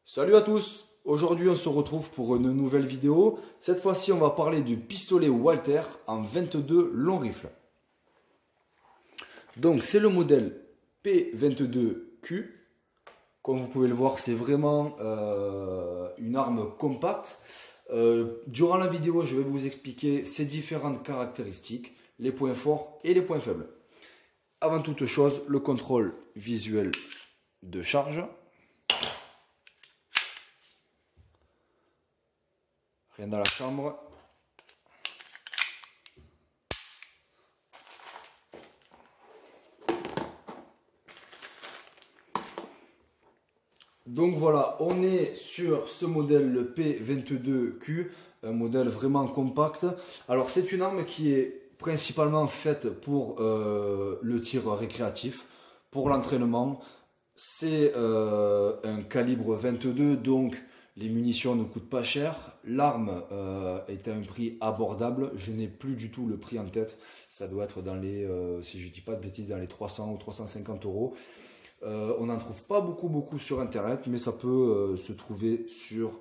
Salut à tous! Aujourd'hui on se retrouve pour une nouvelle vidéo. Cette fois-ci on va parler du pistolet Walther en 22 long rifle. Donc c'est le modèle P22Q. Comme vous pouvez le voir, c'est vraiment une arme compacte. Durant la vidéo je vais vous expliquer ses différentes caractéristiques, les points forts et les points faibles. Avant toute chose, le contrôle visuel de charge. Rien dans la chambre. Donc voilà, on est sur ce modèle le P22Q, un modèle vraiment compact. Alors c'est une arme qui est principalement faite pour le tir récréatif, pour l'entraînement. C'est un calibre 22, donc les munitions ne coûtent pas cher. L'arme est à un prix abordable. Je n'ai plus du tout le prix en tête. Ça doit être dans les, si je ne dis pas de bêtises, dans les 300 ou 350 euros. On n'en trouve pas beaucoup sur internet, mais ça peut se trouver sur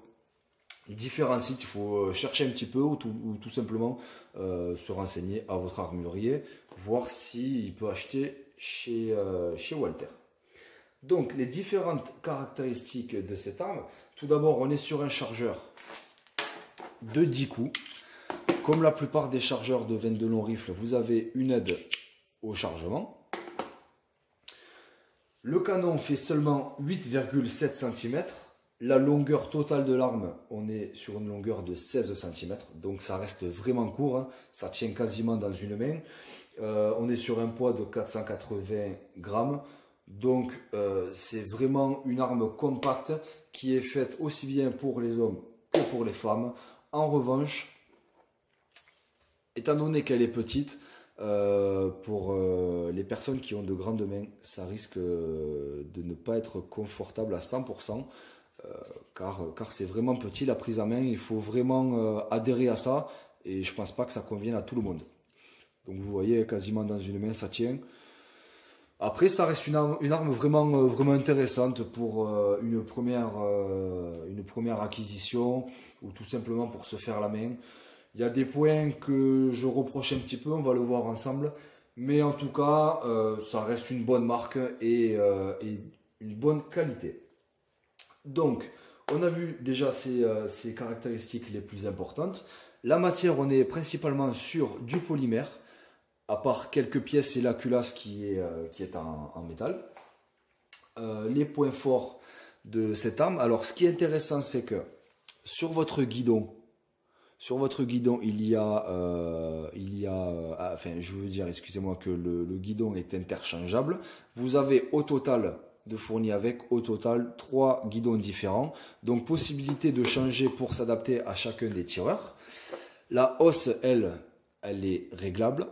différents sites. Il faut chercher un petit peu ou tout simplement se renseigner à votre armurier, voir s'il peut acheter chez Walther. Donc les différentes caractéristiques de cette arme. Tout d'abord, on est sur un chargeur de 10 coups. Comme la plupart des chargeurs de 22 long rifle, vous avez une aide au chargement. Le canon fait seulement 8,7 cm. La longueur totale de l'arme, on est sur une longueur de 16 cm. Donc ça reste vraiment court, hein. Ça tient quasiment dans une main. On est sur un poids de 480 grammes. Donc c'est vraiment une arme compacte qui est faite aussi bien pour les hommes que pour les femmes. En revanche, étant donné qu'elle est petite, pour les personnes qui ont de grandes mains, ça risque de ne pas être confortable à 100%, car c'est vraiment petit la prise en main. Il faut vraiment adhérer à ça et je ne pense pas que ça convienne à tout le monde. Donc vous voyez, quasiment dans une main ça tient. Après, ça reste une arme vraiment intéressante pour une première acquisition ou tout simplement pour se faire la main. Il y a des points que je reproche un petit peu, on va le voir ensemble. Mais en tout cas, ça reste une bonne marque et une bonne qualité. Donc, on a vu déjà ces caractéristiques les plus importantes. La matière, on est principalement sur du polymère, à part quelques pièces et la culasse qui est en métal. Les points forts de cette arme. Alors ce qui est intéressant, c'est que sur votre guidon, il y a, enfin je veux dire, excusez-moi, que le guidon est interchangeable. Vous avez au total de fourni avec, au total 3 guidons différents. Donc possibilité de changer pour s'adapter à chacun des tireurs. La hausse, elle est réglable.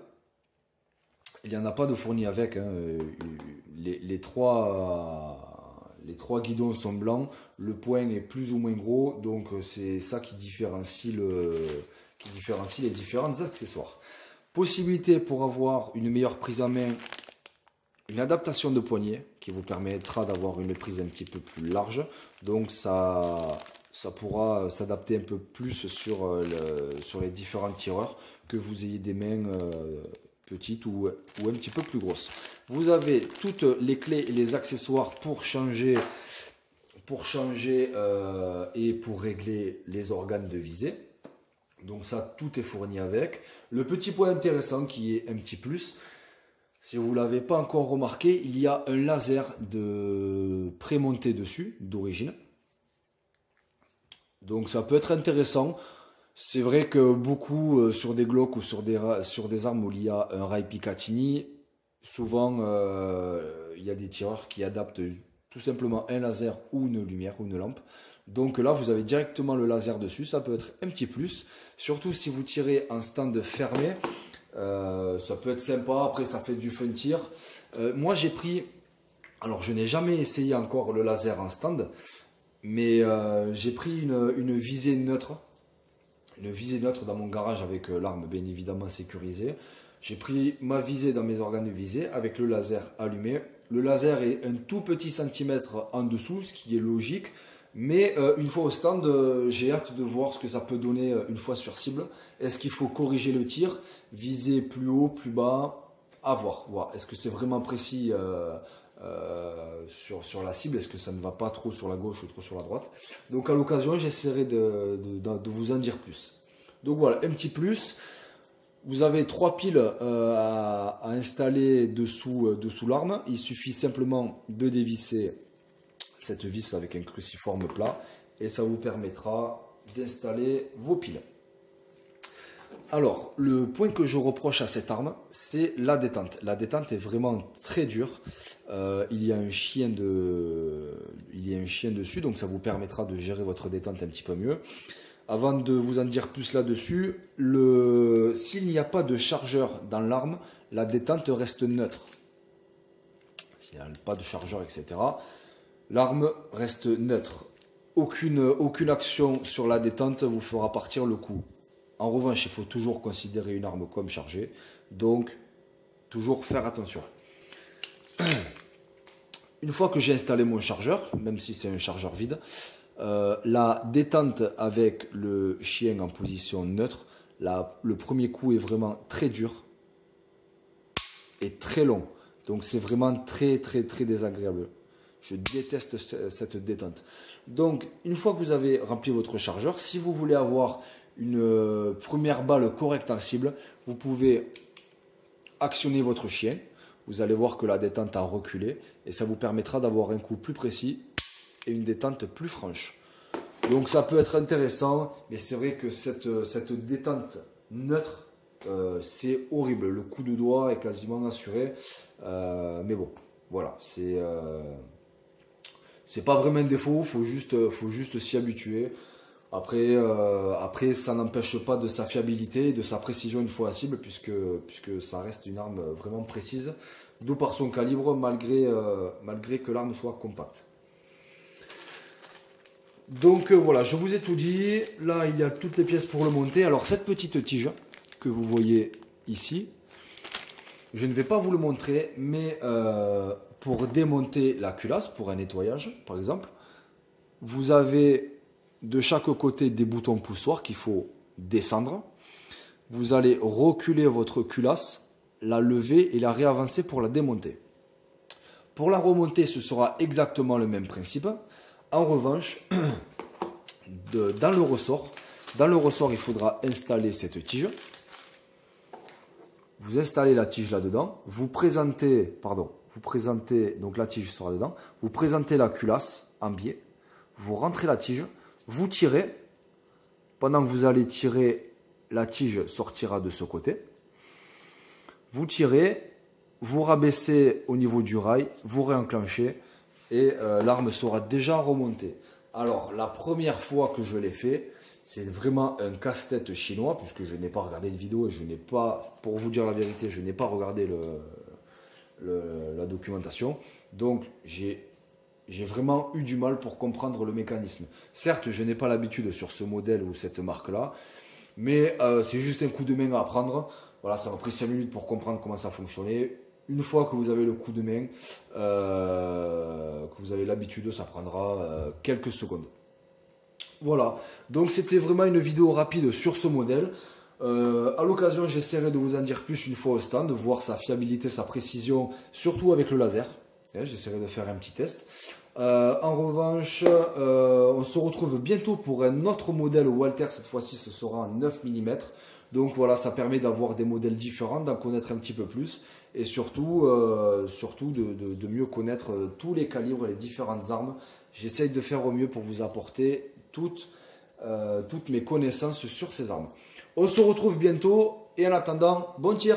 Il n'y en a pas de fourni avec, hein. Les trois guidons sont blancs, le point est plus ou moins gros, donc c'est ça qui différencie les différents accessoires. Possibilité pour avoir une meilleure prise en main, une adaptation de poignet qui vous permettra d'avoir une prise un petit peu plus large, donc ça pourra s'adapter un peu plus sur les différents tireurs, que vous ayez des mains petite ou un petit peu plus grosse. Vous avez toutes les clés et les accessoires pour changer et pour régler les organes de visée. Donc ça, tout est fourni avec. Le petit point intéressant qui est un petit plus, si vous ne l'avez pas encore remarqué, il y a un laser de prémonté dessus, d'origine. Donc ça peut être intéressant. C'est vrai que beaucoup sur des Glock ou sur des armes où il y a un rail Picatinny, souvent il y a des tireurs qui adaptent tout simplement un laser ou une lumière ou une lampe. Donc là vous avez directement le laser dessus, ça peut être un petit plus. Surtout si vous tirez en stand fermé, ça peut être sympa, après ça fait du fun tir. Moi j'ai pris, alors je n'ai jamais essayé encore le laser en stand, mais j'ai pris une visée neutre. Une visée neutre dans mon garage avec l'arme bien évidemment sécurisée. J'ai pris ma visée dans mes organes de visée avec le laser allumé. Le laser est un tout petit centimètre en dessous, ce qui est logique. Mais une fois au stand, j'ai hâte de voir ce que ça peut donner une fois sur cible. Est-ce qu'il faut corriger le tir, viser plus haut, plus bas? À voir. Voir. Est-ce que c'est vraiment précis sur la cible? Est-ce que ça ne va pas trop sur la gauche ou trop sur la droite? Donc à l'occasion, j'essaierai de vous en dire plus. Donc voilà, un petit plus. Vous avez 3 piles à installer dessous l'arme. Il suffit simplement de dévisser cette vis avec un cruciforme plat et ça vous permettra d'installer vos piles. Alors, le point que je reproche à cette arme, c'est la détente. La détente est vraiment très dure. Il y a un chien dessus, donc ça vous permettra de gérer votre détente un petit peu mieux. Avant de vous en dire plus là-dessus, s'il n'y a pas de chargeur dans l'arme, la détente reste neutre. S'il n'y a pas de chargeur, etc., l'arme reste neutre. Aucune action sur la détente vous fera partir le coup. En revanche, il faut toujours considérer une arme comme chargée. Donc, toujours faire attention. Une fois que j'ai installé mon chargeur, même si c'est un chargeur vide, la détente avec le chien en position neutre, le premier coup est vraiment très dur et très long. Donc, c'est vraiment très désagréable. Je déteste cette détente. Donc, une fois que vous avez rempli votre chargeur, si vous voulez avoir une première balle correcte en cible, vous pouvez actionner votre chien. Vous allez voir que la détente a reculé et ça vous permettra d'avoir un coup plus précis et une détente plus franche. Donc ça peut être intéressant, mais c'est vrai que cette détente neutre, c'est horrible. Le coup de doigt est quasiment assuré. Mais bon, voilà, c'est pas vraiment un défaut, faut juste s'y habituer. Après, ça n'empêche pas de sa fiabilité et de sa précision une fois à cible, puisque ça reste une arme vraiment précise, d'où par son calibre, malgré que l'arme soit compacte. Donc voilà, je vous ai tout dit. Là, il y a toutes les pièces pour le monter. Alors, cette petite tige que vous voyez ici, je ne vais pas vous le montrer, mais pour démonter la culasse, pour un nettoyage, par exemple, vous avez de chaque côté des boutons poussoirs qu'il faut descendre. Vous allez reculer votre culasse, la lever et la réavancer pour la démonter. Pour la remonter, ce sera exactement le même principe. En revanche, dans le ressort, il faudra installer cette tige. Vous installez la tige là-dedans. Vous présentez, donc la tige sera dedans. Vous présentez la culasse en biais. Vous rentrez la tige. Vous tirez. Pendant que vous allez tirer, la tige sortira de ce côté. Vous tirez. Vous rabaissez au niveau du rail. Vous réenclenchez. Et l'arme sera déjà remontée. Alors, la première fois que je l'ai fait, c'est vraiment un casse-tête chinois, puisque je n'ai pas regardé de vidéo et je n'ai pas, pour vous dire la vérité, je n'ai pas regardé la documentation. Donc, j'ai vraiment eu du mal pour comprendre le mécanisme. Certes, je n'ai pas l'habitude sur ce modèle ou cette marque-là, mais c'est juste un coup de main à apprendre. Voilà, ça m'a pris 5 minutes pour comprendre comment ça fonctionnait. Une fois que vous avez le coup de main, que vous avez l'habitude, ça prendra quelques secondes. Voilà, donc c'était vraiment une vidéo rapide sur ce modèle. À l'occasion, j'essaierai de vous en dire plus une fois au stand, de voir sa fiabilité, sa précision, surtout avec le laser. J'essaierai de faire un petit test. En revanche, on se retrouve bientôt pour un autre modèle Walther. Cette fois-ci, ce sera en 9 mm. Donc voilà, ça permet d'avoir des modèles différents, d'en connaître un petit peu plus. Et surtout de mieux connaître tous les calibres, les différentes armes. J'essaye de faire au mieux pour vous apporter toutes mes connaissances sur ces armes. On se retrouve bientôt et en attendant, bon tir!